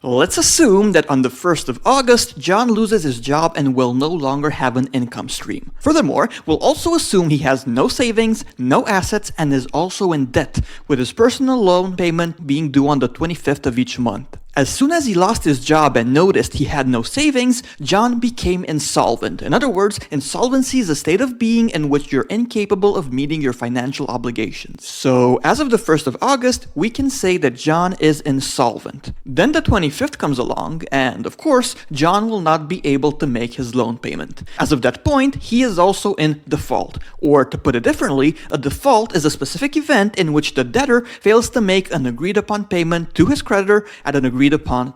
Let's assume that on the 1st of August, John loses his job and will no longer have an income stream. Furthermore, we'll also assume he has no savings, no assets, and is also in debt, with his personal loan payment being due on the 25th of each month. As soon as he lost his job and noticed he had no savings, John became insolvent. In other words, insolvency is a state of being in which you're incapable of meeting your financial obligations. So, as of the 1st of August, we can say that John is insolvent. Then the 25th comes along, and of course, John will not be able to make his loan payment. As of that point, he is also in default. Or, to put it differently, a default is a specific event in which the debtor fails to make an agreed-upon payment to his creditor at an agreed-upon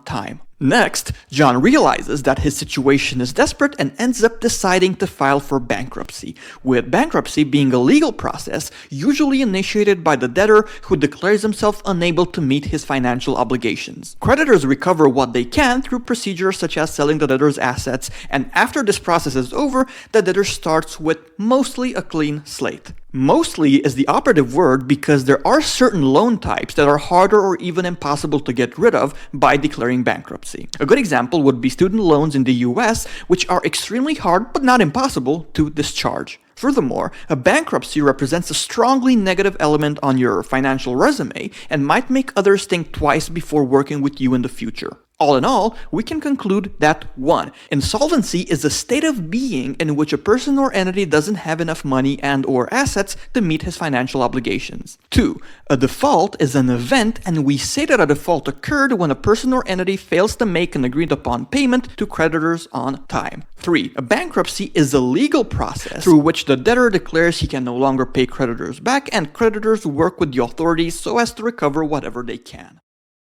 time. Next, John realizes that his situation is desperate and ends up deciding to file for bankruptcy, with bankruptcy being a legal process usually initiated by the debtor who declares himself unable to meet his financial obligations. Creditors recover what they can through procedures such as selling the debtor's assets, and after this process is over, the debtor starts with mostly a clean slate. Mostly is the operative word because there are certain loan types that are harder or even impossible to get rid of by declaring bankruptcy. A good example would be student loans in the US, which are extremely hard but not impossible to discharge. Furthermore, a bankruptcy represents a strongly negative element on your financial resume and might make others think twice before working with you in the future. All in all, we can conclude that 1. Insolvency is a state of being in which a person or entity doesn't have enough money and/or assets to meet his financial obligations. 2. A default is an event, and we say that a default occurred when a person or entity fails to make an agreed-upon payment to creditors on time. 3. A bankruptcy is a legal process through which the debtor declares he can no longer pay creditors back, and creditors work with the authorities so as to recover whatever they can.